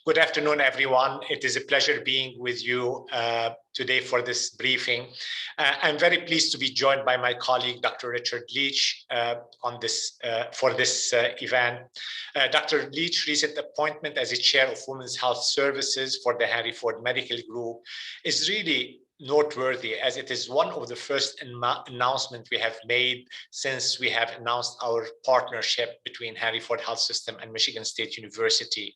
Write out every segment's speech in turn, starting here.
Good afternoon, everyone. It is a pleasure being with you today for this briefing. I'm very pleased to be joined by my colleague, Dr. Richard Leach, for this event. Dr. Leach's recent appointment as a chair of Women's Health Services for the Henry Ford Medical Group is really noteworthy, as it is one of the first announcements we have made since we have announced our partnership between Henry Ford Health System and Michigan State University.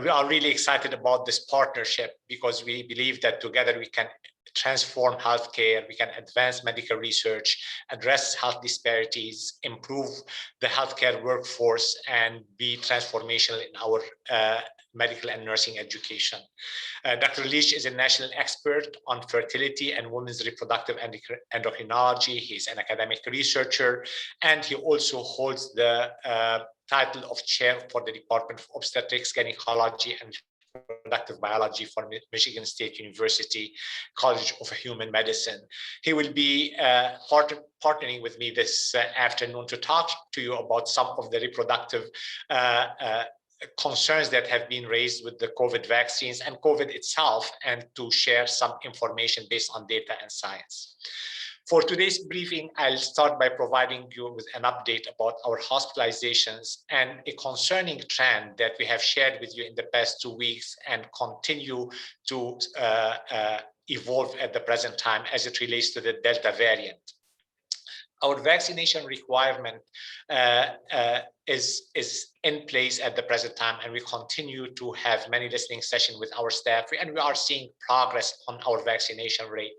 We are really excited about this partnership because we believe that together we can transform healthcare, we can advance medical research, address health disparities, improve the healthcare workforce, and be transformational in our medical and nursing education. Dr. Leach is a national expert on fertility and women's reproductive endocrinology. He's an academic researcher, and he also holds the title of chair for the Department of Obstetrics, Gynecology, and Reproductive Biology for Michigan State University College of Human Medicine. He will be partnering with me this afternoon to talk to you about some of the reproductive concerns that have been raised with the COVID vaccines and COVID itself, and to share some information based on data and science. For today's briefing, I'll start by providing you with an update about our hospitalizations and a concerning trend that we have shared with you in the past 2 weeks and continue to evolve at the present time as it relates to the Delta variant. Our vaccination requirement is in place at the present time, and we continue to have many listening sessions with our staff, and we are seeing progress on our vaccination rate.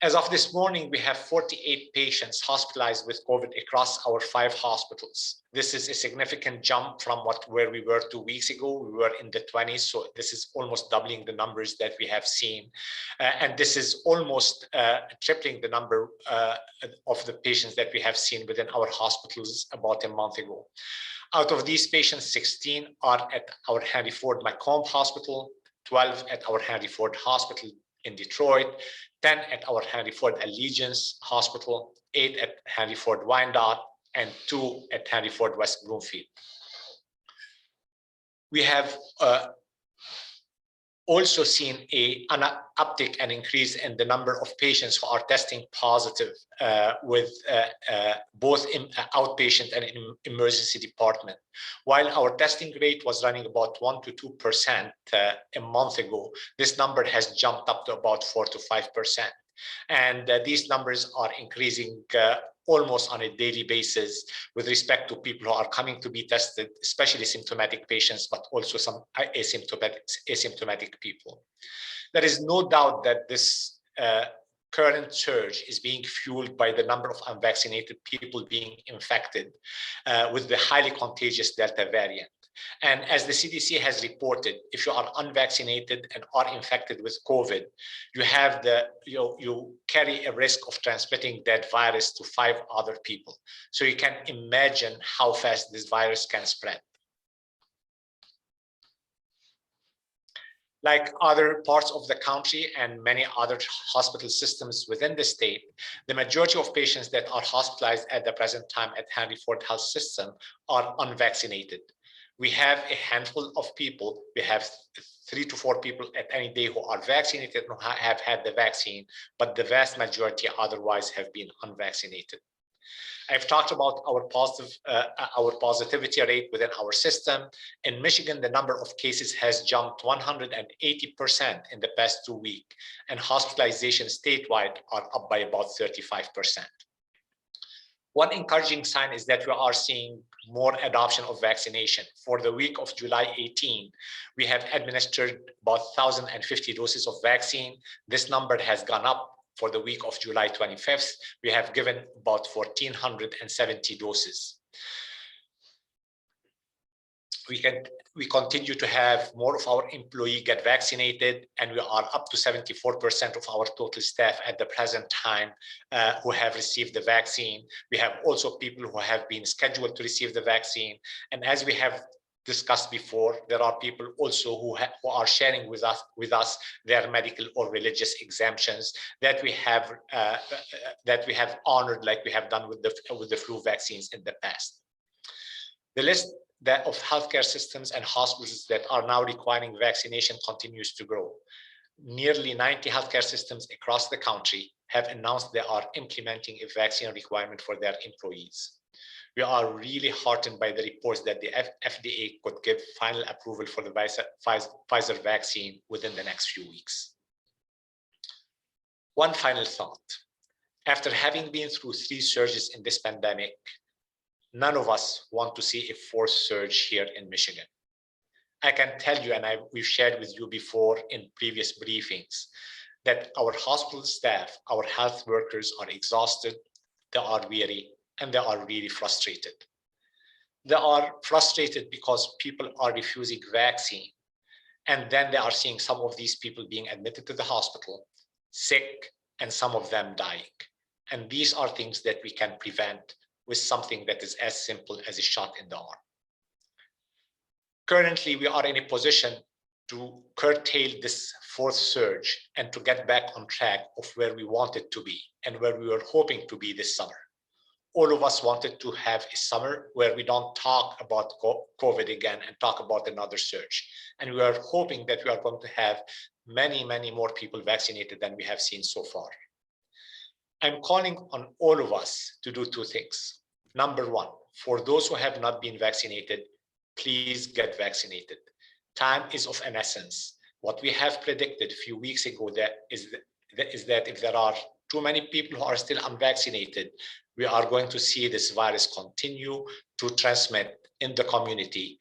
As of this morning, we have 48 patients hospitalized with COVID across our 5 hospitals. This is a significant jump from where we were 2 weeks ago. We were in the 20s, so this is almost doubling the numbers that we have seen. And this is almost tripling the number of the patients that we have seen within our hospitals about a month ago. Out of these patients, 16 are at our Henry Ford Macomb Hospital, 12 at our Henry Ford Hospital in Detroit, 10 at our Henry Ford Allegiance Hospital, 8 at Henry Ford Wyandotte, and 2 at Henry Ford West Bloomfield. We have also seen an uptick and increase in the number of patients who are testing positive with both in outpatient and in emergency department. While our testing rate was running about 1 to 2% a month ago, this number has jumped up to about 4 to 5%. And these numbers are increasing almost on a daily basis with respect to people who are coming to be tested, especially symptomatic patients, but also some asymptomatic people. There is no doubt that this current surge is being fueled by the number of unvaccinated people being infected with the highly contagious Delta variant. And as the CDC has reported, if you are unvaccinated and are infected with COVID, you carry a risk of transmitting that virus to 5 other people. So you can imagine how fast this virus can spread. Like other parts of the country and many other hospital systems within the state, the majority of patients that are hospitalized at the present time at Henry Ford Health System are unvaccinated. We have a handful of people, we have 3 to 4 people at any day who are vaccinated and have had the vaccine, but the vast majority otherwise have been unvaccinated. I've talked about our positivity rate within our system. In Michigan, the number of cases has jumped 180% in the past 2 weeks, and hospitalizations statewide are up by about 35%. One encouraging sign is that we are seeing more adoption of vaccination. For the week of July 18, we have administered about 1,050 doses of vaccine. This number has gone up. For the week of July 25th, we have given about 1,470 doses. We continue to have more of our employees get vaccinated, and we are up to 74% of our total staff at the present time who have received the vaccine. We have also people who have been scheduled to receive the vaccine. And as we have discussed before, there are people also who are sharing with us their medical or religious exemptions that we have honored, like we have done with the flu vaccines in the past. The list of healthcare systems and hospitals that are now requiring vaccination continues to grow. Nearly 90 healthcare systems across the country have announced they are implementing a vaccine requirement for their employees. We are really heartened by the reports that the FDA could give final approval for the Pfizer vaccine within the next few weeks. One final thought. After having been through 3 surges in this pandemic, none of us want to see a 4th surge here in Michigan. I can tell you, and we've shared with you before in previous briefings, that our hospital staff, our health workers are exhausted, they are weary, and they are really frustrated. They are frustrated because people are refusing vaccine, and then they are seeing some of these people being admitted to the hospital, sick, and some of them dying. And these are things that we can prevent with something that is as simple as a shot in the arm. Currently, we are in a position to curtail this 4th surge and to get back on track of where we wanted to be and where we were hoping to be this summer. All of us wanted to have a summer where we don't talk about COVID again and talk about another surge. And we are hoping that we are going to have many, many more people vaccinated than we have seen so far. I'm calling on all of us to do 2 things. Number 1, for those who have not been vaccinated, please get vaccinated. Time is of an essence. What we have predicted a few weeks ago is that if there are too many people who are still unvaccinated, we are going to see this virus continue to transmit in the community,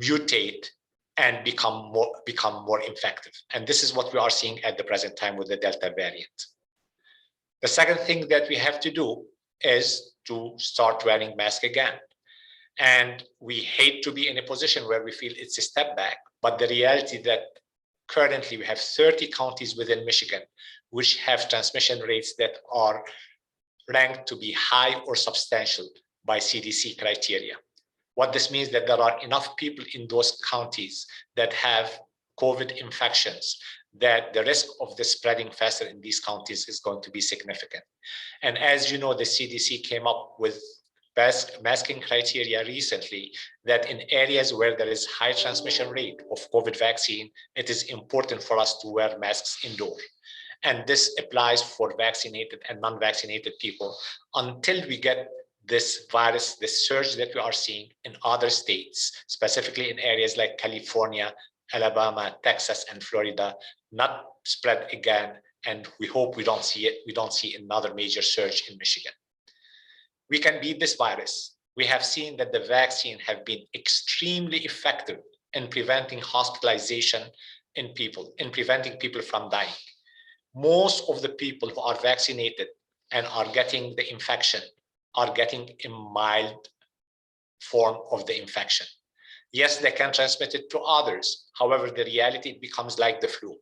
mutate, and become more effective. And this is what we are seeing at the present time with the Delta variant. The second thing that we have to do is to start wearing masks again. And we hate to be in a position where we feel it's a step back, but the reality that currently we have 30 counties within Michigan which have transmission rates that are ranked to be high or substantial by CDC criteria. What this means that there are enough people in those counties that have COVID infections that the risk of this spreading faster in these counties is going to be significant. And as you know, the CDC came up with masking criteria recently that in areas where there is high transmission rate of COVID vaccine, it is important for us to wear masks indoor. And this applies for vaccinated and non-vaccinated people until we get this virus, this surge that we are seeing in other states, specifically in areas like California, Alabama, Texas, and Florida, not spread again. And we hope we don't see it. We don't see another major surge in Michigan. We can beat this virus. We have seen that the vaccine have been extremely effective in preventing hospitalization in people, in preventing people from dying. Most of the people who are vaccinated and are getting the infection are getting a mild form of the infection. Yes, they can transmit it to others. However, the reality, it becomes like the flu.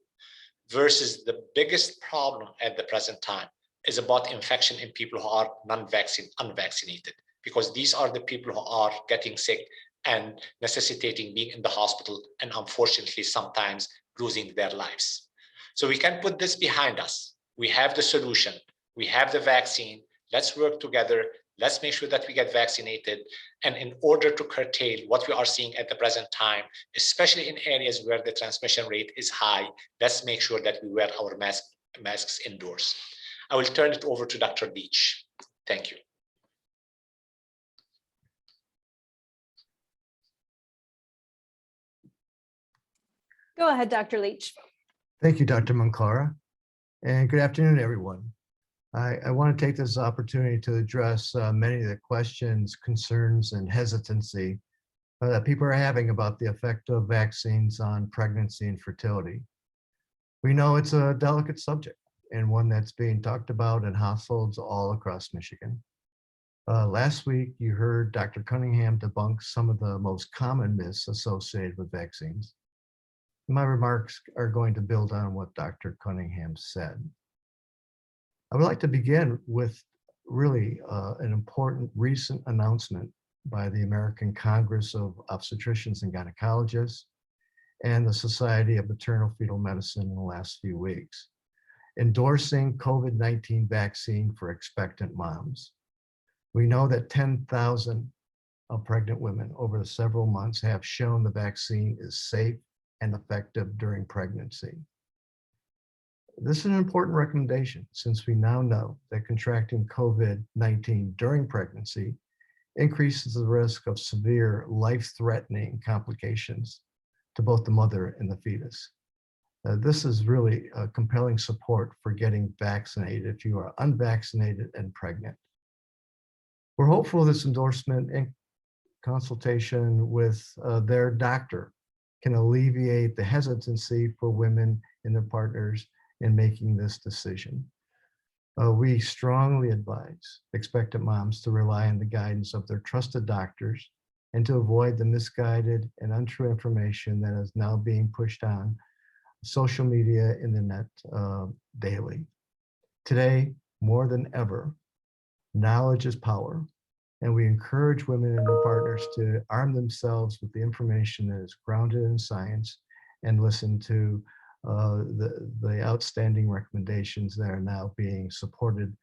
Versus the biggest problem at the present time is about infection in people who are unvaccinated, because these are the people who are getting sick and necessitating being in the hospital and unfortunately sometimes losing their lives. So we can put this behind us. We have the solution. We have the vaccine. Let's work together. Let's make sure that we get vaccinated. And in order to curtail what we are seeing at the present time, especially in areas where the transmission rate is high, let's make sure that we wear our masks indoors. I will turn it over to Dr. Leach. Thank you. Go ahead, Dr. Leach. Thank you, Dr. Munkarah, and good afternoon, everyone. I want to take this opportunity to address many of the questions, concerns, and hesitancy that people are having about the effect of vaccines on pregnancy and fertility. We know it's a delicate subject and one that's being talked about in households all across Michigan. Last week, you heard Dr. Cunningham debunk some of the most common myths associated with vaccines. My remarks are going to build on what Dr. Cunningham said. I would like to begin with really an important recent announcement by the American Congress of Obstetricians and Gynecologists and the Society of Maternal-Fetal Medicine in the last few weeks, endorsing COVID-19 vaccine for expectant moms. We know that 10,000 of pregnant women over the several months have shown the vaccine is safe and effective during pregnancy. This is an important recommendation since we now know that contracting COVID-19 during pregnancy increases the risk of severe life-threatening complications to both the mother and the fetus. This is really a compelling support for getting vaccinated if you are unvaccinated and pregnant. We're hopeful this endorsement in consultation with their doctor can alleviate the hesitancy for women and their partners in making this decision. We strongly advise expectant moms to rely on the guidance of their trusted doctors and to avoid the misguided and untrue information that is now being pushed on social media and the net daily. Today, more than ever, knowledge is power, and we encourage women and their partners to arm themselves with the information that is grounded in science and listen to the outstanding recommendations that are now being supported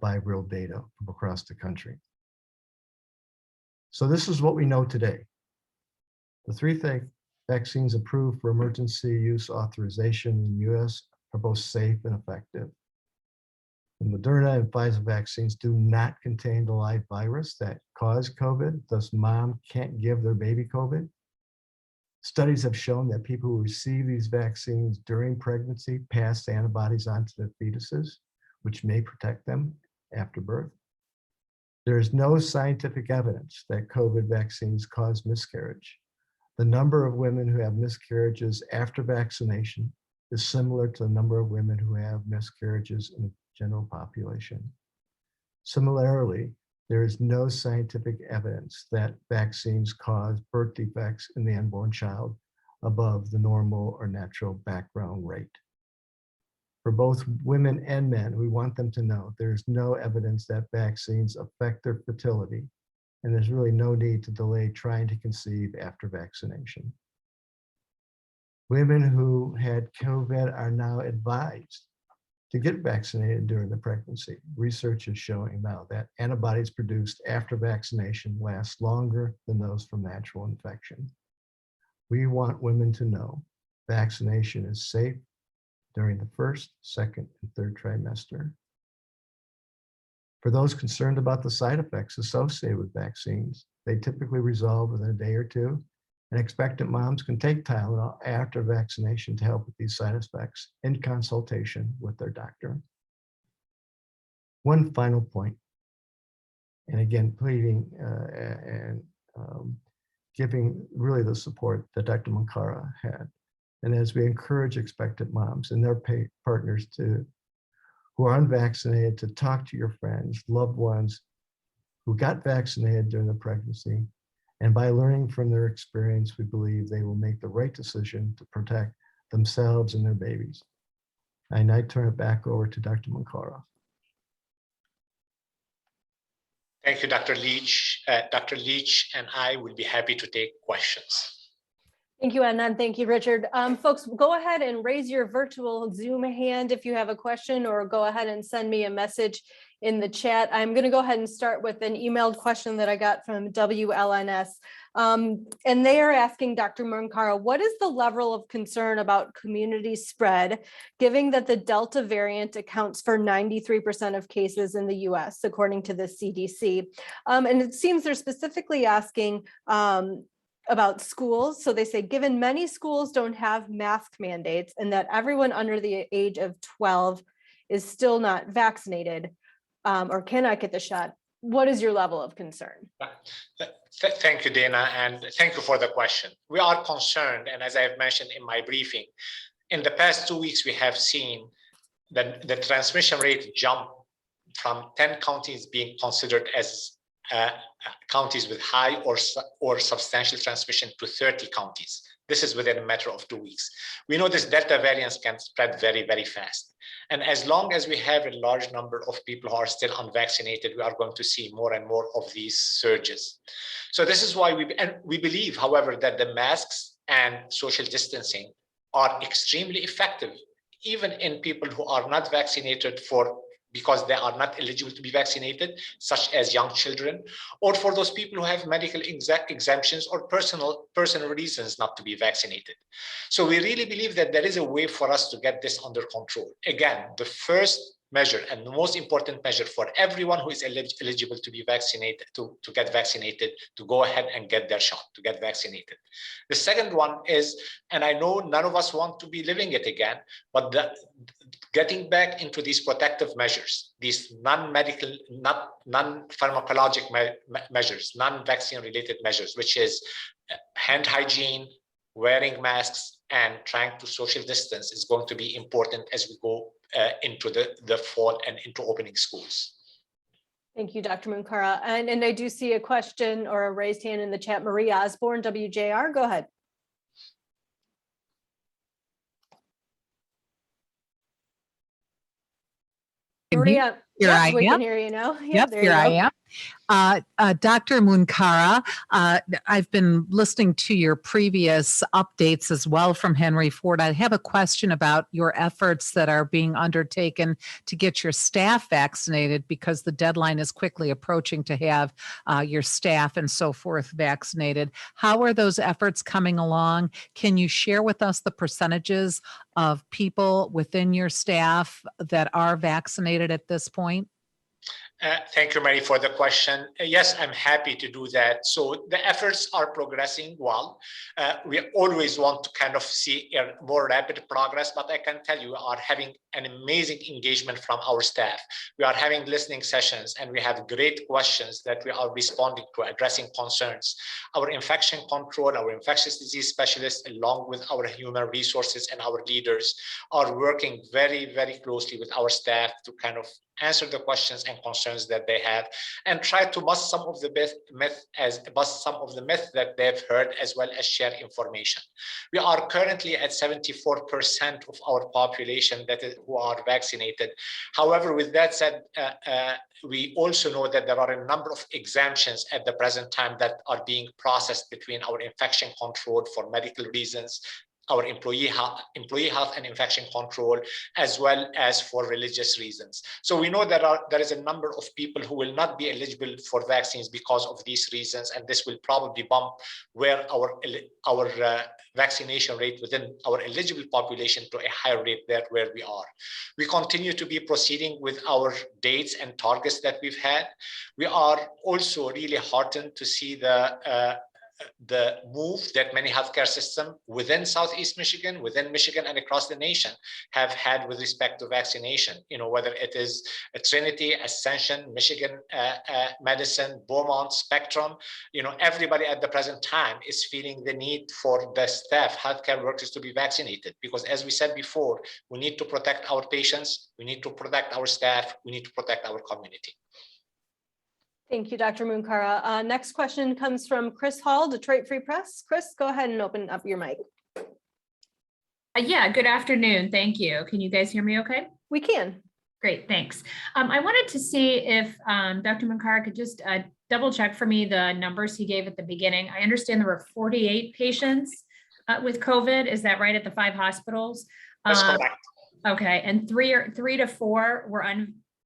by real data from across the country. So this is what we know today. The three vaccines approved for emergency use authorization in the US are both safe and effective. The Moderna and Pfizer vaccines do not contain the live virus that caused COVID, thus mom can't give their baby COVID. Studies have shown that people who receive these vaccines during pregnancy pass the antibodies onto their fetuses, which may protect them after birth. There is no scientific evidence that COVID vaccines cause miscarriage. The number of women who have miscarriages after vaccination is similar to the number of women who have miscarriages in the general population. Similarly, there is no scientific evidence that vaccines cause birth defects in the unborn child above the normal or natural background rate. For both women and men, we want them to know there's no evidence that vaccines affect their fertility, and there's really no need to delay trying to conceive after vaccination. Women who had COVID are now advised to get vaccinated during the pregnancy. Research is showing now that antibodies produced after vaccination last longer than those from natural infection. We want women to know vaccination is safe during the first, second, and third trimester. For those concerned about the side effects associated with vaccines, they typically resolve within a day or two, and expectant moms can take Tylenol after vaccination to help with these side effects in consultation with their doctor. One final point, and again, pleading and giving really the support that Dr. Munkarah had. And as we encourage expectant moms and their partners who are unvaccinated to talk to your friends, loved ones who got vaccinated during the pregnancy. And by learning from their experience, we believe they will make the right decision to protect themselves and their babies. I now turn it back over to Dr. Munkarah. Thank you, Dr. Leach. Dr. Leach and I will be happy to take questions. Thank you, Adnan. Thank you, Richard. Folks, go ahead and raise your virtual Zoom hand if you have a question, or go ahead and send me a message in the chat. I'm going to go ahead and start with an emailed question that I got from WLNS. And they are asking Dr. Munkarah, what is the level of concern about community spread, given that the Delta variant accounts for 93% of cases in the US, according to the CDC? And it seems they're specifically asking about schools. So they say, given many schools don't have mask mandates and that everyone under the age of 12 is still not vaccinated or cannot get the shot, what is your level of concern? Thank you, Dana, and thank you for the question. We are concerned, and as I have mentioned in my briefing, in the past 2 weeks, we have seen the transmission rate jump from 10 counties being considered as counties with high or substantial transmission to 30 counties. This is within a matter of 2 weeks. We know this Delta variant can spread very, very fast. And as long as we have a large number of people who are still unvaccinated, we are going to see more and more of these surges. So this is why we believe, however, that the masks and social distancing are extremely effective, even in people who are not vaccinated for because they are not eligible to be vaccinated, such as young children, or for those people who have medical exemptions or personal reasons not to be vaccinated. So we really believe that there is a way for us to get this under control. Again, the first measure and the most important measure for everyone who is eligible to be vaccinated, to get vaccinated, to go ahead and get their shot, to get vaccinated. The second one is, and I know none of us want to be living it again, but getting back into these protective measures, these non-medical, non-pharmacologic measures, non-vaccine related measures, which is hand hygiene, wearing masks, and trying to social distance is going to be important as we go into the fall and into opening schools. Thank you, Dr. Munkarah. And I do see a question or a raised hand in the chat. Marie Osborne, WJR, go ahead. Maria, Here I we am. can hear you now. Yep, here I am. Dr. Munkarah, I've been listening to your previous updates as well from Henry Ford. I have a question about your efforts that are being undertaken to get your staff vaccinated, because the deadline is quickly approaching to have your staff and so forth vaccinated. How are those efforts coming along? Can you share with us the percentages of people within your staff that are vaccinated at this point? Thank you, Mary, for the question. Yes, I'm happy to do that. So the efforts are progressing well. We always want to kind of see a more rapid progress, but I can tell you we are having an amazing engagement from our staff. We are having listening sessions, and we have great questions that we are responding to, addressing concerns. Our infection control, our infectious disease specialists, along with our human resources and our leaders, are working very, very closely with our staff to kind of answer the questions and concerns that they have, and try to bust some of the myth that they've heard, as well as share information. We are currently at 74% of our population who are vaccinated. However, with that said, we also know that there are a number of exemptions at the present time that are being processed between our infection control for medical reasons, our employee health and infection control, as well as for religious reasons. So we know that there is a number of people who will not be eligible for vaccines because of these reasons, and this will probably bump where our vaccination rate within our eligible population to a higher rate than where we are. We continue to be proceeding with our dates and targets that we've had. We are also really heartened to see the move that many healthcare systems within Southeast Michigan, within Michigan and across the nation have had with respect to vaccination. You know, whether it is Trinity, Ascension, Michigan Medicine, Beaumont, Spectrum, you know, everybody at the present time is feeling the need for the staff, healthcare workers, to be vaccinated, because as we said before, we need to protect our patients, we need to protect our staff, we need to protect our community. Thank you, Dr. Munkarah. Next question comes from Chris Hall, Detroit Free Press. Chris, go ahead and open up your mic. Yeah, good afternoon. Thank you. Can you guys hear me okay? We can. Great, thanks. I wanted to see if Dr. Munkarah could just double check for me the numbers he gave at the beginning. I understand there were 48 patients with COVID. Is that right, at the 5 hospitals? That's correct. Okay, and 3 to 4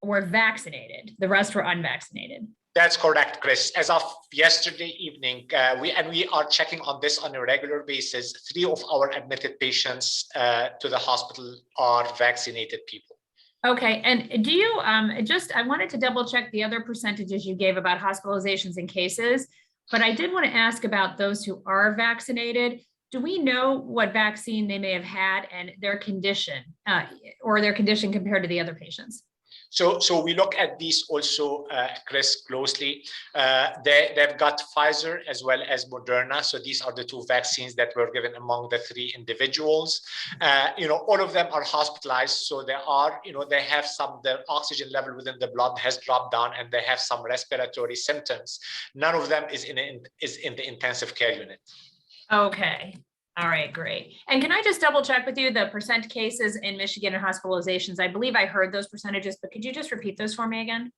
were vaccinated. The rest were unvaccinated. That's correct, Chris. As of yesterday evening, we are checking on this on a regular basis. 3 of our admitted patients to the hospital are vaccinated people. Okay, and do you I wanted to double check the other percentages you gave about hospitalizations and cases, but I did want to ask about those who are vaccinated. Do we know what vaccine they may have had and their condition or their condition compared to the other patients? So we look at these also, Chris, closely. They've got Pfizer as well as Moderna. So these are the 2 vaccines that were given among the 3 individuals. You know, all of them are hospitalized. So they have their oxygen level within the blood has dropped down, and they have some respiratory symptoms. None of them is in the intensive care unit. Okay. All right, great. And can I just double check with you the % cases in Michigan and hospitalizations? I believe I heard those percentages, but could you just repeat those for me again?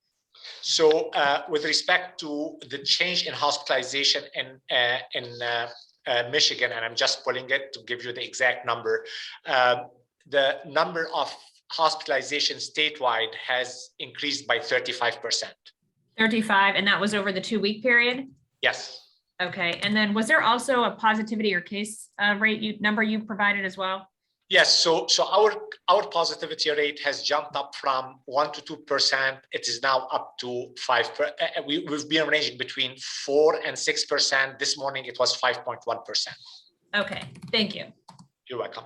So with respect to the change in hospitalization in Michigan, and I'm just pulling it to give you the exact number, the number of hospitalization statewide has increased by 35%. 35, and that was over the 2-week period? Yes. Okay, and then was there also a positivity or case rate number you provided as well? Yes, so our positivity rate has jumped up from 1 to 2%. It is now up to 5%. We've been ranging between 4 and 6%. This morning it was 5.1%. Okay, thank you. You're welcome.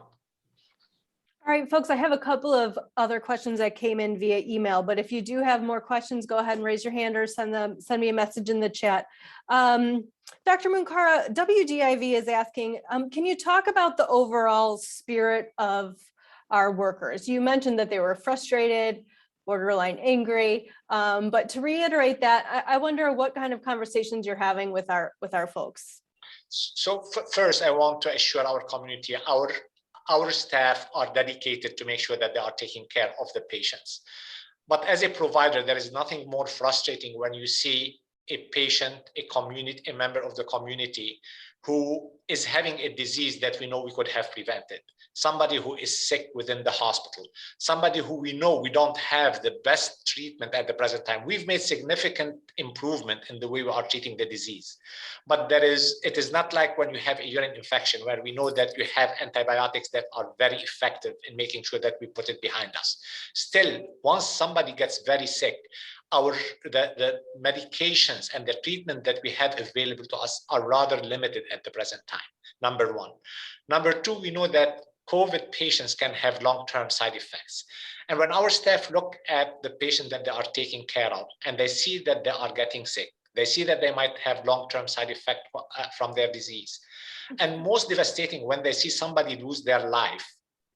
All right, folks, I have a couple of other questions that came in via email, but if you do have more questions, go ahead and raise your hand or send me a message in the chat. Dr. Munkarah, WDIV is asking, can you talk about the overall spirit of our workers? You mentioned that they were frustrated, borderline angry, but to reiterate that, I wonder what kind of conversations you're having with our folks. So first, I want to assure our community, our staff are dedicated to make sure that they are taking care of the patients. But as a provider, there is nothing more frustrating when you see a patient, a member of the community who is having a disease that we know we could have prevented. Somebody who is sick within the hospital, somebody who we know we don't have the best treatment at the present time. We've made significant improvement in the way we are treating the disease. But it is not like when you have a urine infection where we know that you have antibiotics that are very effective in making sure that we put it behind us. Still, once somebody gets very sick, the medications and the treatment that we have available to us are rather limited at the present time, number one. Number two, we know that COVID patients can have long-term side effects. And when our staff look at the patient that they are taking care of and they see that they are getting sick, they see that they might have long-term side effect from their disease. And most devastating, when they see somebody lose their life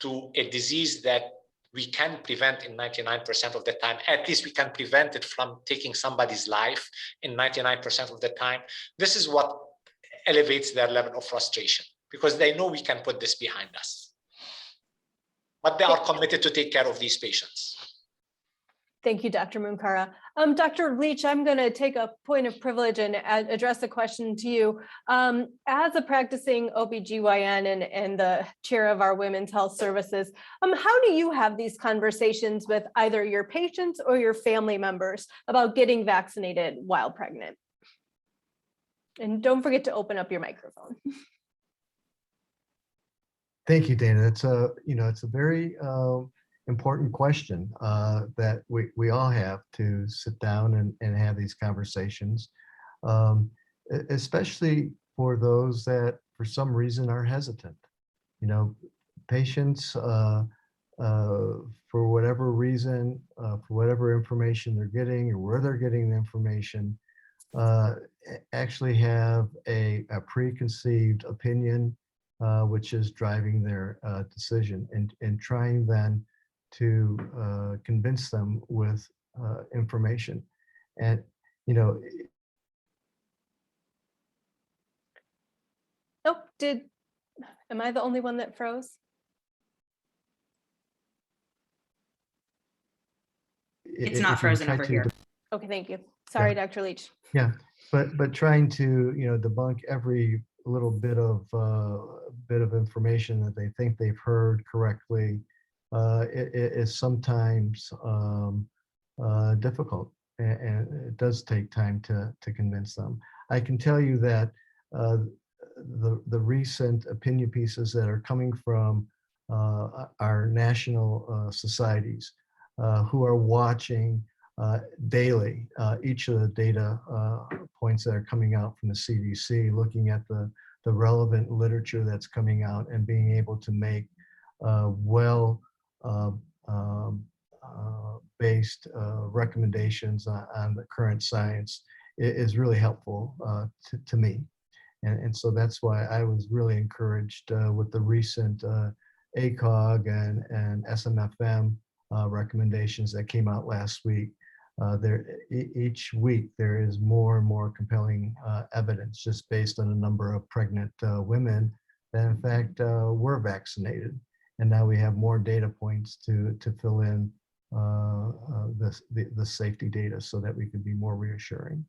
to a disease that we can prevent in 99% of the time. At least we can prevent it from taking somebody's life in 99% of the time. This is what elevates their level of frustration because they know we can put this behind us. But they are committed to take care of these patients. Thank you, Dr. Munkarah. Dr. Leach, I'm going to take a point of privilege and address a question to you. As a practicing OBGYN and the chair of our Women's Health Services, how do you have these conversations with either your patients or your family members about getting vaccinated while pregnant? And don't forget to open up your microphone. Thank you, Dana. It's a very important question that we all have to sit down and have these conversations, especially for those that for some reason are hesitant. Patients for whatever reason, for whatever information they're getting or where they're getting the information, actually have a preconceived opinion, which is driving their decision and trying then to convince them with information. And, Oh, am I the only one that froze? It's not frozen over here. Okay, thank you. Sorry, Dr. Leach. Yeah, but trying to, debunk every little bit of information that they think they've heard correctly, it is sometimes difficult, and it does take time to convince them. I can tell you that the recent opinion pieces that are coming from our national societies who are watching daily each of the data points that are coming out from the CDC, looking at the relevant literature that's coming out and being able to make based recommendations on the current science is really helpful to me. And so that's why I was really encouraged with the recent ACOG and SMFM recommendations that came out last week. Each week there is more and more compelling evidence just based on a number of pregnant women that in fact were vaccinated. And now we have more data points to fill in the safety data so that we could be more reassuring.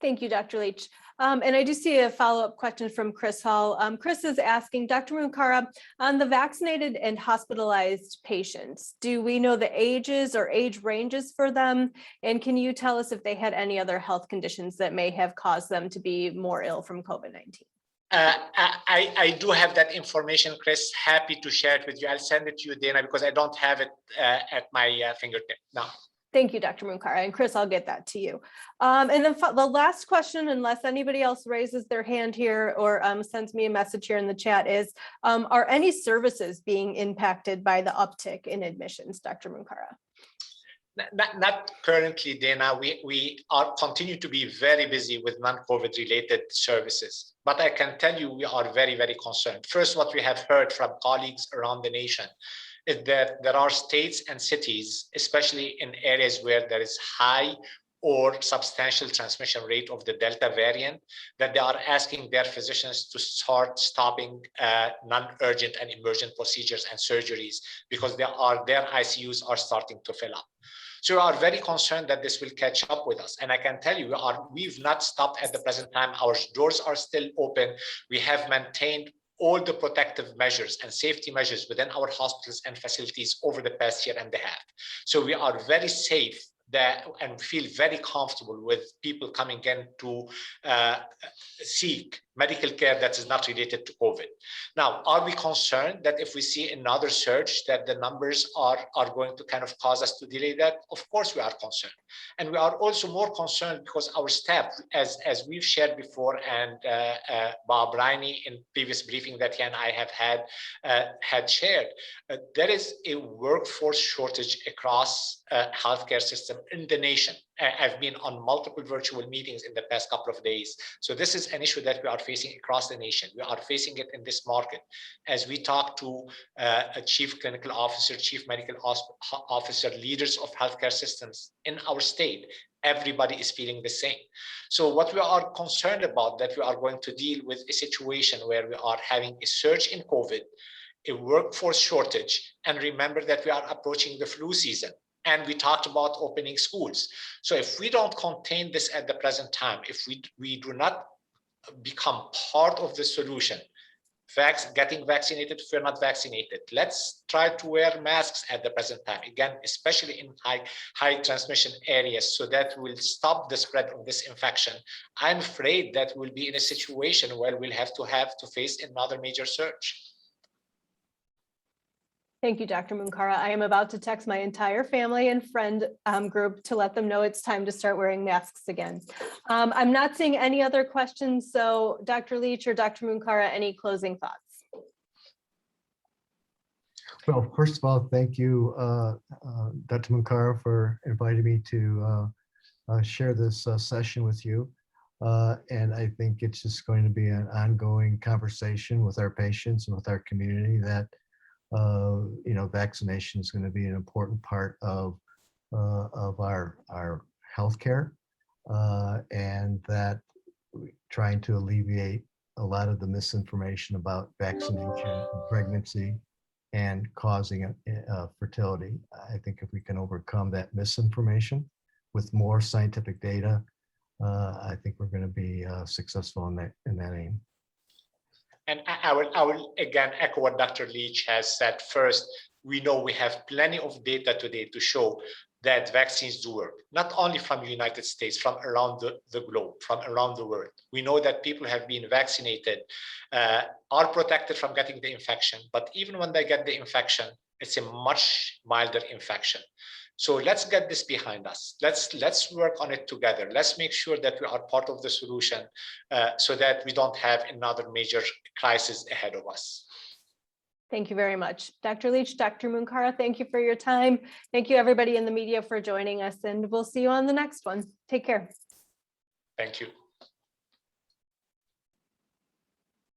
Thank you, Dr. Leach. And I do see a follow-up question from Chris Hall. Chris is asking, Dr. Munkarah, on the vaccinated and hospitalized patients, do we know the ages or age ranges for them? And can you tell us if they had any other health conditions that may have caused them to be more ill from COVID-19? I do have that information, Chris. Happy to share it with you. I'll send it to you, Dana, because I don't have it at my fingertip now. Thank you, Dr. Munkarah. And Chris, I'll get that to you. And then the last question, unless anybody else raises their hand here or sends me a message here in the chat, is are any services being impacted by the uptick in admissions, Dr. Munkarah? Not currently, Dana. We are continue to be very busy with non-COVID related services. But I can tell you we are very, very concerned. First, what we have heard from colleagues around the nation is that there are states and cities, especially in areas where there is high or substantial transmission rate of the Delta variant, that they are asking their physicians to start stopping non-urgent and emergent procedures and surgeries because their ICUs are starting to fill up. So we are very concerned that this will catch up with us. And I can tell you, we've not stopped at the present time. Our doors are still open. We have maintained all the protective measures and safety measures within our hospitals and facilities over the past year and a half. So we are very safe and feel very comfortable with people coming in to seek medical care that is not related to COVID. Now, are we concerned that if we see another surge that the numbers are going to kind of cause us to delay that? Of course we are concerned. And we are also more concerned because our staff, as we've shared before, and Bob Riney in previous briefing that he and I have had shared, there is a workforce shortage across healthcare system in the nation. I've been on multiple virtual meetings in the past couple of days. So this is an issue that we are facing across the nation. We are facing it in this market. As we talk to a chief clinical officer, chief medical officer, leaders of healthcare systems in our state, everybody is feeling the same. So what we are concerned about, that we are going to deal with a situation where we are having a surge in COVID, a workforce shortage, and remember that we are approaching the flu season. And we talked about opening schools. So if we don't contain this at the present time, if we do not become part of the solution, getting vaccinated if we're not vaccinated, let's try to wear masks at the present time, again, especially in high transmission areas, so that we'll stop the spread of this infection. I'm afraid that we'll be in a situation where we'll have to face another major surge. Thank you, Dr. Munkarah. I am about to text my entire family and friend group to let them know it's time to start wearing masks again. I'm not seeing any other questions. So Dr. Leach or Dr. Munkarah, any closing thoughts? Well, first of all, thank you, Dr. Munkarah, for inviting me to share this session with you. And I think it's just going to be an ongoing conversation with our patients and with our community that vaccination is going to be an important part of our healthcare, and that trying to alleviate a lot of the misinformation about vaccination, pregnancy, and causing fertility. I think if we can overcome that misinformation with more scientific data, I think we're going to be successful in that aim. And I will again echo what Dr. Leach has said. First, we know we have plenty of data today to show that vaccines do work, not only from the United States, from around the globe, from around the world. We know that people have been vaccinated, are protected from getting the infection, but even when they get the infection, it's a much milder infection. So let's get this behind us. Let's work on it together. Let's make sure that we are part of the solution so that we don't have another major crisis ahead of us. Thank you very much. Dr. Leach, Dr. Munkarah, thank you for your time. Thank you everybody in the media for joining us, and we'll see you on the next one. Take care. Thank you.